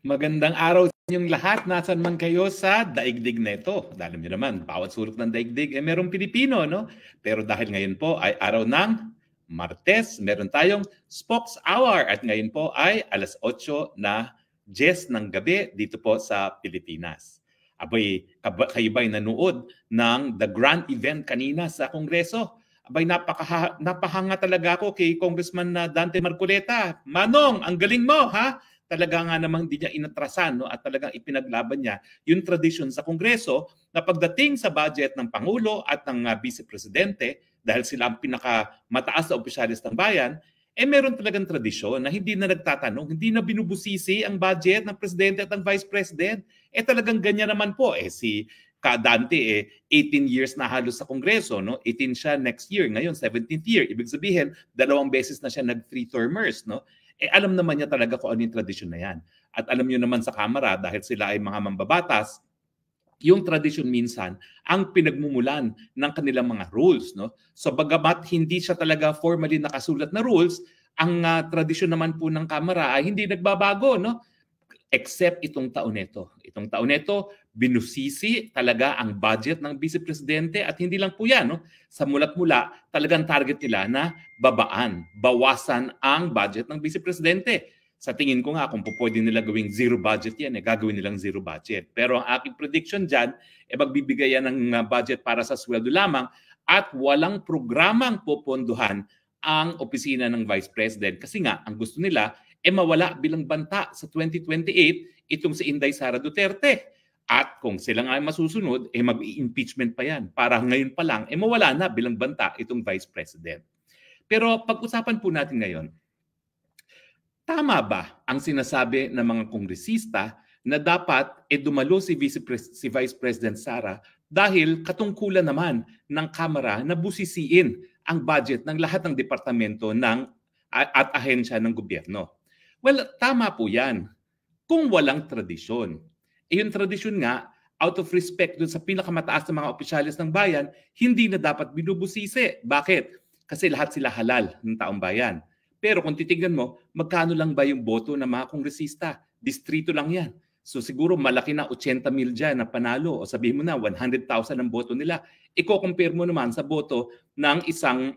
Magandang araw sa inyong lahat, nasan man kayo sa daigdig na ito. Alam niyo naman, bawat sulok ng daigdig merong Pilipino, no? Pero dahil ngayon po ay araw ng Martes, meron tayong Spokes Hour at ngayon po ay alas 8 na 10 ng gabi dito po sa Pilipinas. Abay, kayo ba'y nanood ng the grand event kanina sa Kongreso? Abay, napahanga talaga ako kay Congressman Dante Marcoleta. Manong, ang galing mo, ha? Talaga nga namang hindi niya inatrasan, no? At talagang ipinaglaban niya yung tradisyon sa Kongreso na pagdating sa budget ng Pangulo at ng Vice Presidente, dahil sila ang pinakamataas na opisyalis ng bayan, meron talagang tradisyon na hindi na nagtatanong, hindi na binubusisi ang budget ng Presidente at ng Vice President. Talagang ganyan naman po. Si Dante 18 years na halos sa Kongreso, no? 18 siya next year, ngayon 17th year. Ibig sabihin, 2 beses na siya nag-3 termers, no? Alam naman niya talaga kung ano yung tradisyon na yan. At alam niyo naman sa Kamara, dahil sila ay mga mambabatas, yung tradisyon minsan ang pinagmumulan ng kanilang mga rules, no? So bagamat hindi siya talaga formally nakasulat na rules, ang tradisyon naman po ng Kamara ay hindi nagbabago, no? Except itong taon nito. Itong taon nito, binusisi talaga ang budget ng Vice Presidente at hindi lang po yan. No? Sa mulat-mula, talagang target nila na bawasan ang budget ng Vice Presidente. Sa tingin ko nga, kung pwede nila gawing zero budget yan, gagawin nilang zero budget. Pero ang aking prediction dyan, magbibigay yan ng budget para sa sweldo lamang at walang programang popondohan ang opisina ng Vice President. Kasi nga, ang gusto nila, mawala bilang banta sa 2028 itong si Inday Sara Duterte. At kung sila nga ay masusunod, mag-impeachment pa yan. Para ngayon pa lang, mawala na bilang banta itong Vice President. Pero pag-usapan po natin ngayon, tama ba ang sinasabi ng mga kongresista na dapat dumalo si Vice President Sara dahil katungkulan naman ng Kamara na busisiin ang budget ng lahat ng departamento at ahensya ng gobyerno? Well, tama po yan. Kung walang tradisyon. Yung tradisyon nga, out of respect dun sa pinakamataas na mga opisyalis ng bayan, hindi na dapat binubusisi. Bakit? Kasi lahat sila halal ng taong bayan. Pero kung titignan mo, magkano lang ba yung boto ng mga kongresista? Distrito lang yan. So siguro malaki na 80,000 dyan na panalo. O sabihin mo na 100,000 ang boto nila. Iko-compare mo naman sa boto ng isang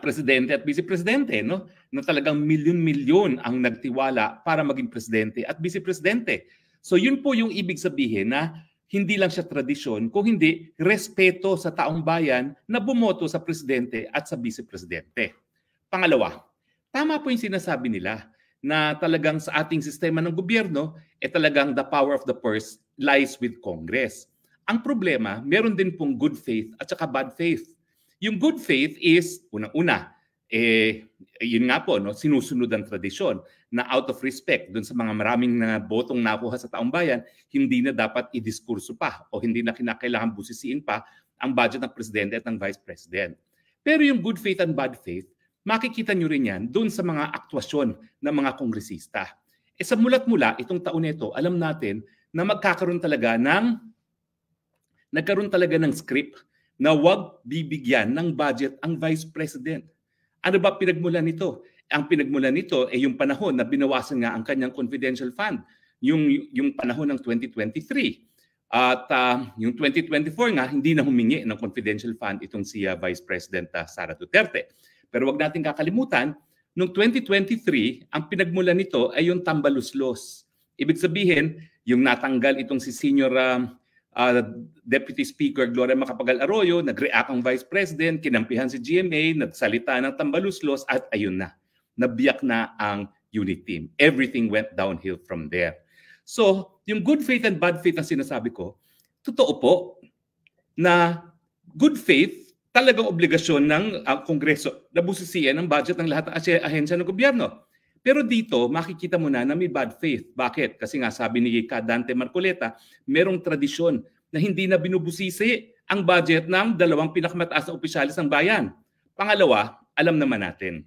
presidente at vice-presidente, no? Na talagang milyon-milyon ang nagtiwala para maging presidente at vice-presidente. So yun po yung ibig sabihin na hindi lang siya tradisyon, kung hindi respeto sa taong bayan na bumoto sa presidente at sa vice-presidente. Pangalawa, tama po yung sinasabi nila na talagang sa ating sistema ng gobyerno, talagang the power of the purse lies with Congress. Ang problema, meron din pong good faith at saka bad faith. Yung good faith is, unang-una, yun nga po, no, sinusunod ang tradisyon na out of respect dun sa mga maraming botong nakuha sa taong bayan, hindi na dapat idiskurso pa o hindi na kinakailangan busisiin pa ang budget ng presidente at ng vice president. Pero yung good faith and bad faith, makikita nyo rin yan dun sa mga aktwasyon ng mga kongresista. Sa mulat-mula, itong taon nito, alam natin na nagkaroon talaga ng script na wag bibigyan ng budget ang Vice President. Ano ba pinagmulan nito? Ang pinagmulan nito ay yung panahon na binawasan nga ang kanyang confidential fund, yung panahon ng 2023. At yung 2024 nga, hindi na humingi ng confidential fund itong si Vice President Sara Duterte. Pero wag natin kakalimutan, noong 2023, ang pinagmulan nito ay yung tambaluslos. Ibig sabihin, yung natanggal itong si Senior Deputy Speaker Gloria Macapagal Arroyo, nag-react ang Vice President, kinampihan si GMA, nagsalita ng tambaluslos at ayun na, nabiyak na ang unit team. Everything went downhill from there. So, yung good faith and bad faith na sinasabi ko, totoo po na good faith talagang obligasyon ng Kongreso na busisiyan ang budget ng lahat ng ahensya ng gobyerno. Pero dito, makikita mo na may bad faith. Bakit? Kasi nga sabi ni Dante Marcoleta, merong tradisyon na hindi na binubusisi ang budget ng 2 pinakamataas na opisyalis ng bayan. Pangalawa, alam naman natin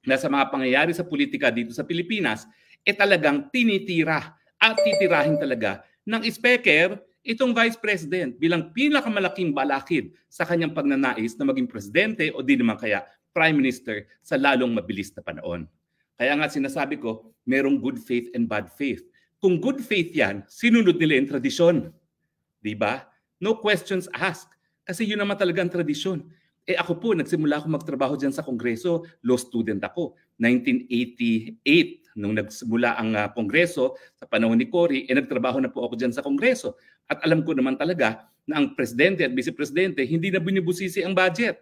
na sa mga pangyayari sa politika dito sa Pilipinas, talagang tinitira at titirahin talaga ng speaker itong Vice President bilang pinakamalaking balakid sa kanyang pagnanais na maging presidente o di naman kaya Prime Minister sa lalong mabilis na panahon. Kaya nga sinasabi ko, merong good faith and bad faith. Kung good faith yan, sinunod nila yung tradisyon. Di ba? No questions asked. Kasi yun naman talaga ang tradisyon. Ako po, nagsimula ako magtrabaho dyan sa Kongreso. Law student ako. 1988, nung nagsimula ang Kongreso, sa panahon ni Cory, nagtrabaho na po ako dyan sa Kongreso. At alam ko naman talaga na ang presidente at vice-presidente hindi na binibusisi ang budget.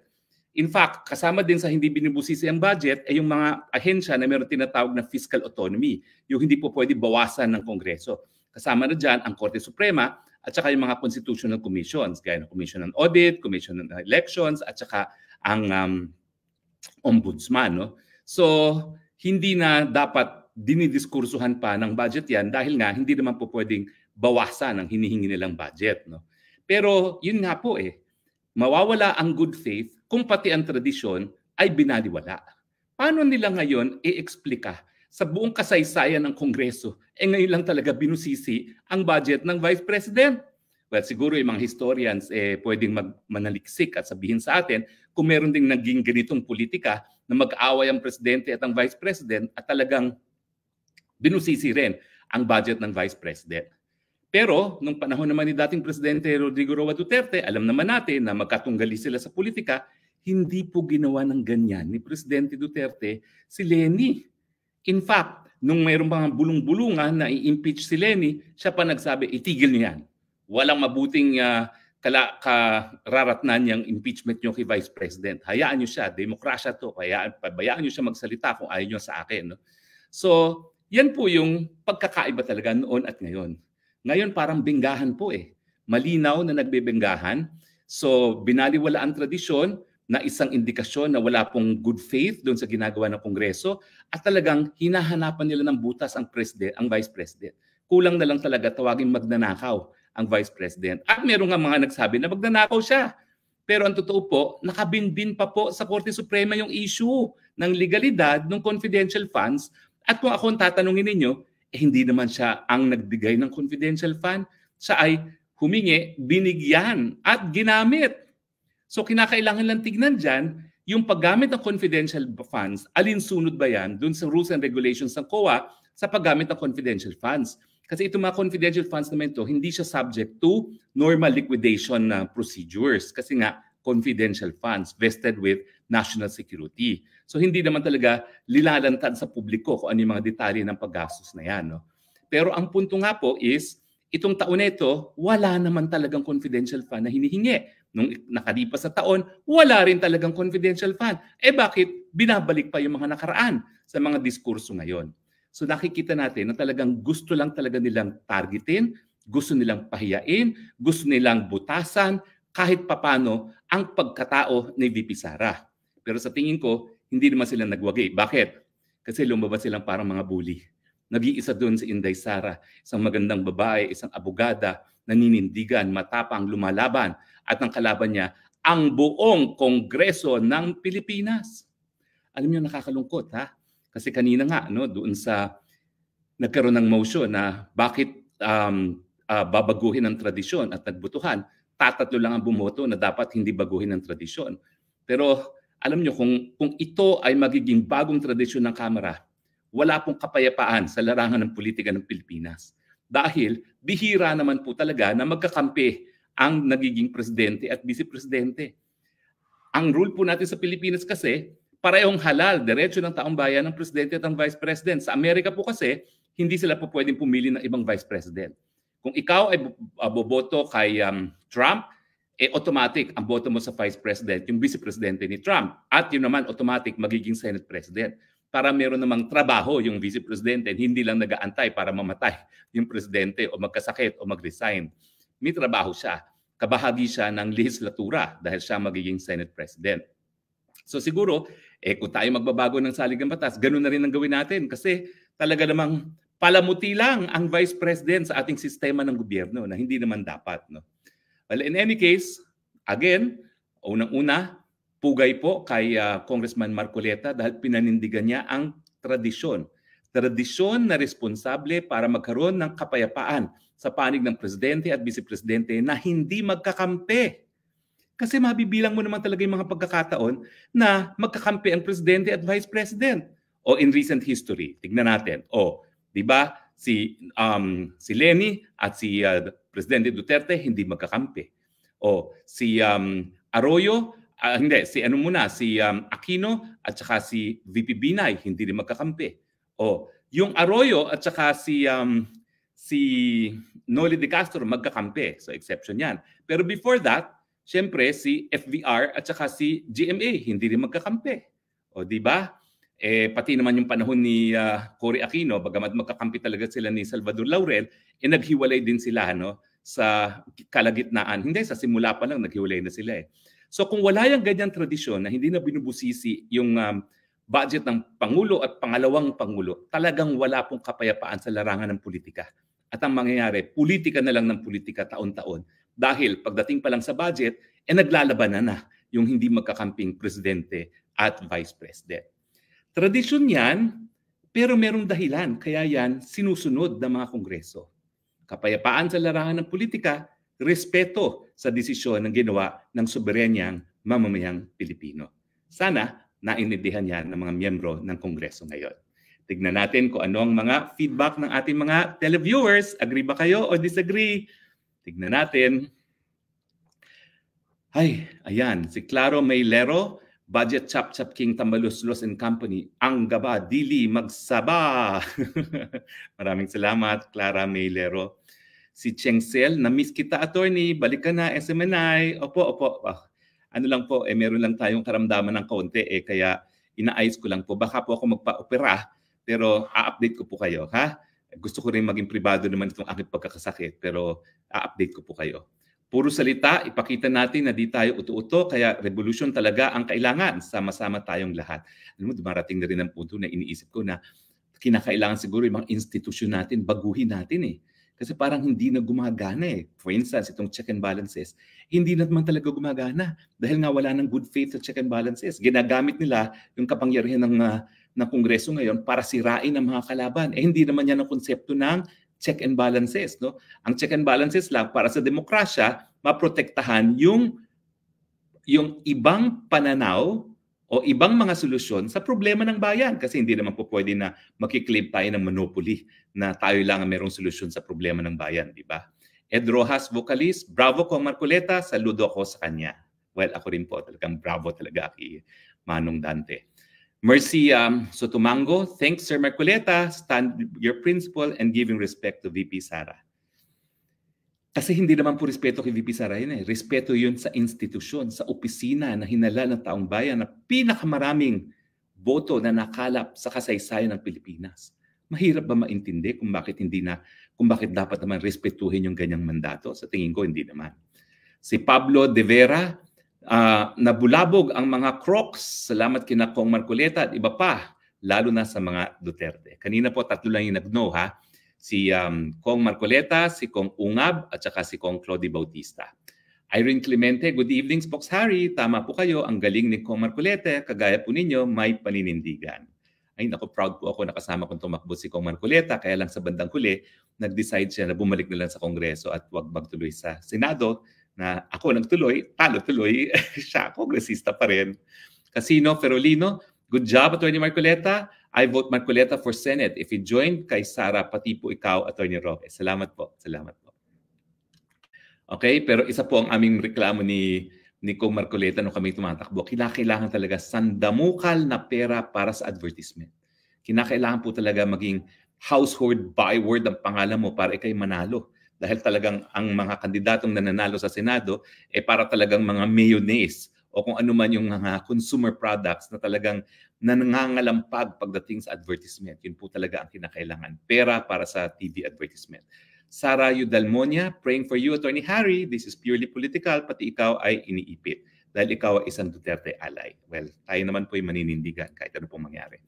In fact, kasama din sa hindi binibusisi ang budget ay yung mga ahensya na meron tinatawag na fiscal autonomy, yung hindi po pwede bawasan ng Kongreso. Kasama na dyan ang Korte Suprema at saka yung mga constitutional commissions, gaya ng Commission on Audit, Commission on Elections, at saka ang Ombudsman. No? So, hindi na dapat dinidiskursuhan pa ng budget yan dahil nga hindi naman po pwedeng bawasan ang hinihingi nilang budget. No? Pero yun nga po mawawala ang good faith kung pati ang tradisyon ay binaliwala. Paano nila ngayon i-explika sa buong kasaysayan ng Kongreso, ngayon lang talaga binusisi ang budget ng Vice President? Well, siguro yung mga historians pwedeng manaliksik at sabihin sa atin kung meron ding naging ganitong politika na mag-aaway ang Presidente at ang Vice President at talagang binusisi rin ang budget ng Vice President. Pero, nung panahon naman ni dating Presidente Rodrigo Roa Duterte, alam naman natin na magkatunggali sila sa politika, hindi po ginawa ng ganyan ni Presidente Duterte si Leni. In fact, nung mayroong mga bulong-bulungan na i-impeach si Leni, siya pa nagsabi, itigil niyo yan. Walang mabuting kararatnan niyang impeachment niyo kay Vice President. Hayaan niyo siya, demokrasya to, pabayaan niyo siya magsalita kung ayaw niyo sa akin. No? So, yan po yung pagkakaiba talaga noon at ngayon. Ngayon parang benggahan po Malinaw na nagbebenggahan. So binaliwala ang tradisyon na isang indikasyon na wala pong good faith doon sa ginagawa ng Kongreso at talagang hinahanapan nila ng butas ang Vice President. Kulang na lang talaga tawagin magnanakaw ang Vice President. At meron nga mga nagsabi na magnanakaw siya. Pero ang totoo po, nakabinbin pa po sa Korte Suprema yung issue ng legalidad ng confidential funds. At kung ako ang tatanungin ninyo, hindi naman siya ang nagbigay ng confidential fund. Siya ay humingi, binigyan at ginamit. So kinakailangan lang tignan dyan, yung paggamit ng confidential funds, alinsunod ba yan dun sa rules and regulations ng COA sa paggamit ng confidential funds? Kasi itong mga confidential funds naman ito, hindi siya subject to normal liquidation procedures. Kasi nga, confidential funds vested with national security. So hindi naman talaga lilalantad sa publiko kung ano yung mga detalye ng paggastos na yan. No? Pero ang punto nga po is, itong taon na ito, wala naman talagang confidential fund na hinihingi. Nung nakalipas sa taon, wala rin talagang confidential fund. Bakit binabalik pa yung mga nakaraan sa mga diskurso ngayon? So nakikita natin na talagang gusto lang talaga nilang targetin, gusto nilang pahiyain, gusto nilang butasan, kahit papano ang pagkatao ni VP Sara. Pero sa tingin ko, hindi naman sila nagwagi. Bakit? Kasi lumabas silang parang mga bully. Nag-iisa doon si Inday Sara, isang magandang babae, isang abogada, naninindigan, matapang, lumalaban, at ang kalaban niya, ang buong Kongreso ng Pilipinas. Alam niyo, nakakalungkot Kasi kanina nga, doon sa nagkaroon ng motion na bakit babaguhin ang tradisyon at nagbutuhan, tatatlo lang ang bumoto na dapat hindi baguhin ang tradisyon. Pero alam niyo, kung ito ay magiging bagong tradisyon ng Kamara, wala pong kapayapaan sa larangan ng politika ng Pilipinas. Dahil bihira naman po talaga na magkakampi ang nagiging presidente at vice-presidente. Ang rule po natin sa Pilipinas kasi, parehong halal, diretso ng taong bayan ng presidente at ang vice president. Sa Amerika po kasi, hindi sila po pwedeng pumili ng ibang vice president. Kung ikaw ay boboto kay Trump, automatic ang boto mo sa vice president, yung vice-presidente ni Trump. At yun naman, automatic magiging Senate president. Para meron namang trabaho yung vice-presidente, hindi lang nag-aantay para mamatay yung presidente o magkasakit o mag-resign. May trabaho siya. Kabahagi siya ng legislatura dahil siya magiging Senate president. So siguro, kung tayo magbabago ng saligang batas, ganun na rin ang gawin natin kasi talaga namang palamuti lang ang vice president sa ating sistema ng gobyerno na hindi naman dapat. No? Well, in any case, again, unang-una, pugay po kay Congressman Marcoleta dahil pinanindigan niya ang tradisyon. Tradisyon na responsable para magkaroon ng kapayapaan sa panig ng presidente at vice-presidente na hindi magkakampi. Kasi mabibilang mo naman talaga yung mga pagkakataon na magkakampi ang presidente at vice president. O in recent history, tignan natin. Di ba? si Leni at si Presidente Duterte hindi magkakampi. O si Arroyo, hindi, si Aquino at saka si VP Binay hindi rin magkakampi. O yung Arroyo at saka si Noli de Castro magkakampi. So exception yan. Pero before that, syempre si FVR at saka si GMA hindi rin magkakampi. O di ba? Pati naman yung panahon ni Cory Aquino, bagamat magkakampi talaga sila ni Salvador Laurel, naghiwalay din sila sa kalagitnaan. Hindi, sa simula pa lang naghiwalay na sila eh. So kung wala yung ganyang tradisyon na hindi na binubusisi yung budget ng Pangulo at pangalawang Pangulo, talagang wala pong kapayapaan sa larangan ng politika. At ang mangyayari, politika na lang ng politika taon-taon. Dahil pagdating pa lang sa budget, naglalabanan na yung hindi magkakamping presidente at vice president. Tradisyon yan, pero merong dahilan. Kaya yan sinusunod ng mga kongreso. Kapayapaan sa larangan ng politika, respeto sa desisyon ng ginawa ng soberenyang mamamayang Pilipino. Sana naintindihan yan ng mga miyembro ng kongreso ngayon. Tignan natin kung ano ang mga feedback ng ating mga televiewers. Agree ba kayo o disagree? Tignan natin. Ay, ayan, si Claro Maylero, Budget Chap-Chap King Tambaluslos and Company, ang gaba, dili magsaba. Maraming salamat, Clara Maylero. Si Cheng Sel, na-miss kita, attorney, balik ka na, SMNI. Opo. Ano lang po, meron lang tayong karamdaman ng kaunti, kaya inaayos ko lang po. Baka po ako magpa-opera, pero a-update ko po kayo, ha? Gusto ko rin maging pribado naman itong aking pagkakasakit, pero a-update ko po kayo. Puro salita, ipakita natin na di tayo uto-uto, kaya revolution talaga ang kailangan. Sama-sama tayong lahat. Alam mo, dumarating na rin ang punto na iniisip ko na kinakailangan siguro yung mga institusyon natin, baguhin natin eh. Kasi parang hindi na gumagana eh. For instance, itong check and balances, hindi naman talaga gumagana. Dahil nga wala ng good faith sa check and balances. Ginagamit nila yung kapangyarihan ng Kongreso ngayon para sirain ang mga kalaban. Hindi naman yan ang konsepto ng check and balances, no? Ang check and balances lang para sa demokrasya, maprotektahan yung ibang pananaw o ibang mga solusyon sa problema ng bayan. Kasi hindi naman po pwede na makiklaim tayo ng monopoly na tayo lang ang merong solusyon sa problema ng bayan, di ba? Ed Rojas, vocalist, bravo Kong Marcoleta, saludo ako sa kanya. Well, ako rin po, talagang bravo talaga kay Manong Dante. Mercy Sotomango, thanks Sir Marcoleta, stand your principle and giving respect to VP Sara. Kasi hindi naman po respeto kay VP Sara yun eh. Respeto yun sa institusyon, sa opisina na hinala ng taong bayan na pinakamaraming boto na nakalap sa kasaysayan ng Pilipinas. Mahirap ba maintindi kung bakit dapat naman respetuhin yung ganyang mandato? Sa tingin ko, hindi naman. Si Pablo De Vera, nabulabog ang mga Crocs. Salamat kina Kong Marcoleta at iba pa, lalo na sa mga Duterte. Kanina po, 3 lang yung nag-no, ha? Si Kong Marcoleta, si Kong Ungab, at saka si Kong Claudy Bautista. Irene Clemente, good evening, Spokes Harry. Tama po kayo, ang galing ni Kong Marcoleta. Kagaya po ninyo, may paninindigan. Ay, naku, proud po ako nakasama kong tumakbo si Kong Marcoleta. Kaya lang sa bandang huli, nag-decide siya na bumalik na lang sa Kongreso at huwag magtuloy sa Senado. Na ako nagtuloy, talo tuloy, siya, kongresista pa rin. Casino Ferolino, good job, Atty. Marcoleta. I vote Marcoleta for Senate. If you join kay Sara, pati po ikaw, Atty. Roque. Salamat po. Salamat po. Okay, pero isa po ang aming reklamo ni Kong Marcoleta nung kami tumatakbo. Kinakailangan talaga sandamukal na pera para sa advertisement. Kinakailangan po talaga maging household byword ang pangalan mo para ikay manalo. Dahil talagang ang mga kandidatong nananalo sa Senado para talagang mga mayonnaise o kung ano man yung mga consumer products na talagang nanangangalampag pagdating sa advertisement. Yun po talaga ang kinakailangan. Pera para sa TV advertisement. Sara Eudalmonia, praying for you, Atty. Harry. This is purely political, pati ikaw ay iniipit. Dahil ikaw ay isang Duterte ally. Well, tayo naman po ay maninindigan kahit ano pong mangyari.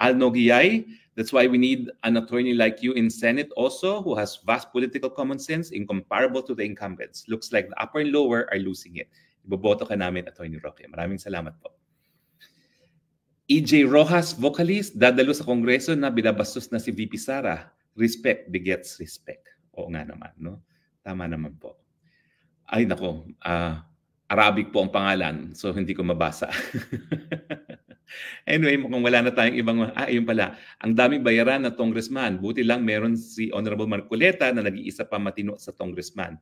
Al Nogiyay, that's why we need an attorney like you in Senate also who has vast political common sense incomparable to the incumbents. Looks like the upper and lower are losing it. Iboboto ka namin, Atty. Roque. Maraming salamat po. EJ Rojas, vocalist, dadalo sa Kongreso na binabastos na si VP Sara. Respect begets respect. Oo nga naman, no? Tama naman po. Ay, nako. Arabic po ang pangalan, so hindi ko mabasa. Anyway, mukhang wala na tayong ibang... yun pala. Ang daming bayaran na congressman. Buti lang meron si Honorable Marcoleta na nag-iisa pa matino sa congressman.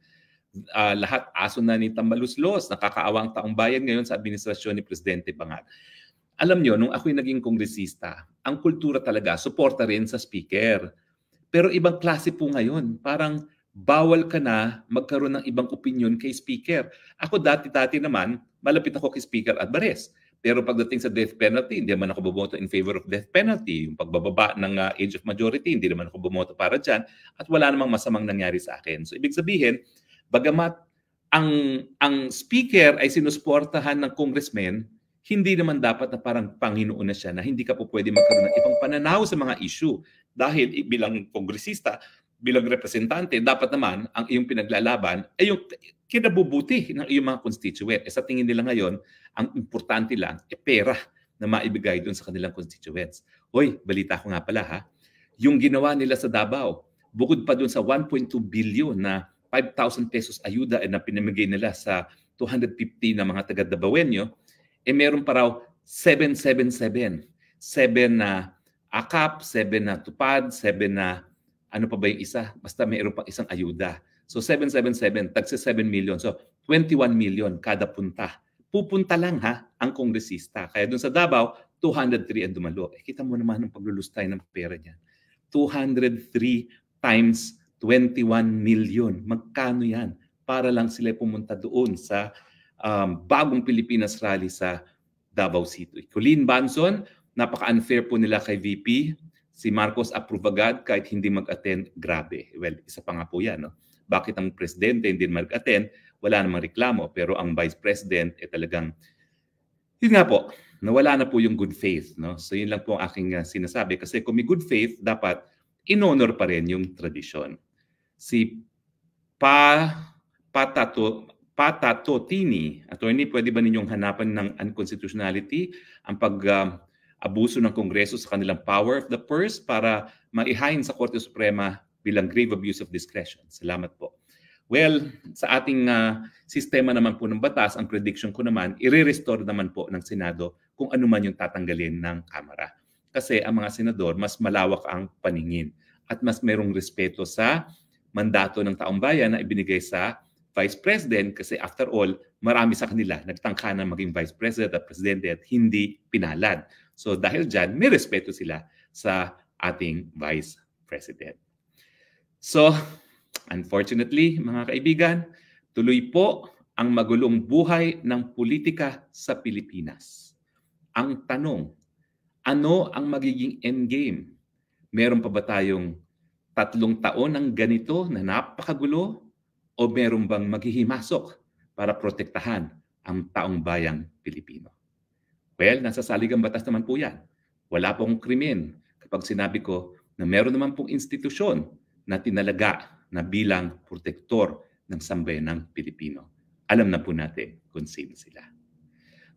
Lahat aso na ni Tambaluslos, nakakaawang taong bayan ngayon sa administrasyon ni Presidente Bangat. Alam nyo, nung ako'y naging kongresista, ang kultura talaga, suporta rin sa speaker. Pero ibang klase po ngayon. Parang bawal ka na magkaroon ng ibang opinion kay speaker. Ako dati-dati naman, malapit ako kay Speaker Alvarez. Pero pagdating sa death penalty, hindi naman ako bumoto in favor of death penalty. Yung pagbababa ng age of majority, hindi naman ako bumoto para dyan. At wala namang masamang nangyari sa akin. So ibig sabihin, bagamat ang speaker ay sinusuportahan ng congressman, hindi naman dapat na parang Panginoon na siya na hindi ka po pwede magkaroon ng ibang pananaw sa mga issue. Dahil bilang kongresista, bilang representante, dapat naman ang iyong pinaglalaban ay yung kinabubuti ng iyong mga constituent. Sa tingin nila ngayon, ang importante lang pera na maibigay doon sa kanilang constituents. Hoy, balita ko nga pala ha, yung ginawa nila sa Davao, bukod pa doon sa 1.2 billion na 5,000 pesos ayuda na pinamigay nila sa 250 na mga taga-Davaoenyo, meron pa raw 777. 7 na AKAP, 7 na tupad, 7 na ano pa ba yung isa? Basta mayroon pang isang ayuda. So 777, tagsa 7 million. So 21 million kada punta. Pupunta lang ha ang kongresista. Kaya doon sa Davao, 203 ang dumalo. Kita mo naman ang paglulustay ng pera niya. 203 times 21 million. Magkano yan? Para lang sila pumunta doon sa bagong Pilipinas rally sa Davao City. Colleen Banson, napaka-unfair po nila kay VP. Si Marcos approve agad kahit hindi mag-attend. Grabe. Well, isa pa nga po yan. No? Bakit ang presidente hindi mag-attend? Wala namang reklamo. Pero ang vice president talagang, yun nga po, nawala na po yung good faith. No? So yun lang po ang aking sinasabi. Kasi kung may good faith, dapat in-honor pa rin yung tradisyon. Si Patatotini, attorney, pwede ba ninyong hanapan ng unconstitutionality ang pag-abuso ng Kongreso sa kanilang power of the purse para maihain sa Korte Suprema bilang grave abuse of discretion? Salamat po. Well, sa ating sistema naman po ng batas, ang prediction ko naman, i-restore naman po ng Senado kung ano man yung tatanggalin ng Kamara. Kasi ang mga senador, mas malawak ang paningin at mas merong respeto sa mandato ng taong bayan na ibinigay sa Vice President kasi after all, marami sa kanila nagtangka na maging Vice President at Presidente at hindi pinalad. So dahil dyan, may respeto sila sa ating Vice President. So, unfortunately, mga kaibigan, tuloy po ang magulong buhay ng politika sa Pilipinas. Ang tanong, ano ang magiging endgame? Meron pa ba tayong 3 taon ng ganito na napakagulo? O meron bang maghihimasok para protektahan ang taong bayang Pilipino? Well, nasa saligang batas naman po yan. Wala pong krimen kapag sinabi ko na meron naman pong institusyon na tinalaga na bilang protektor ng sambayanang Pilipino. Alam na po natin kung sino sila.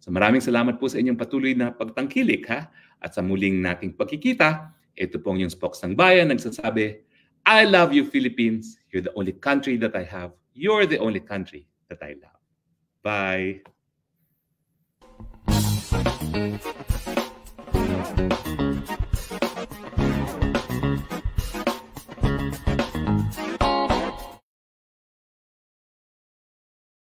So maraming salamat po sa inyong patuloy na pagtangkilik ha. At sa muling nating pagkikita, ito pong yung Spokes ng Bayan nagsasabi, I love you, Philippines. You're the only country that I have. You're the only country that I love. Bye.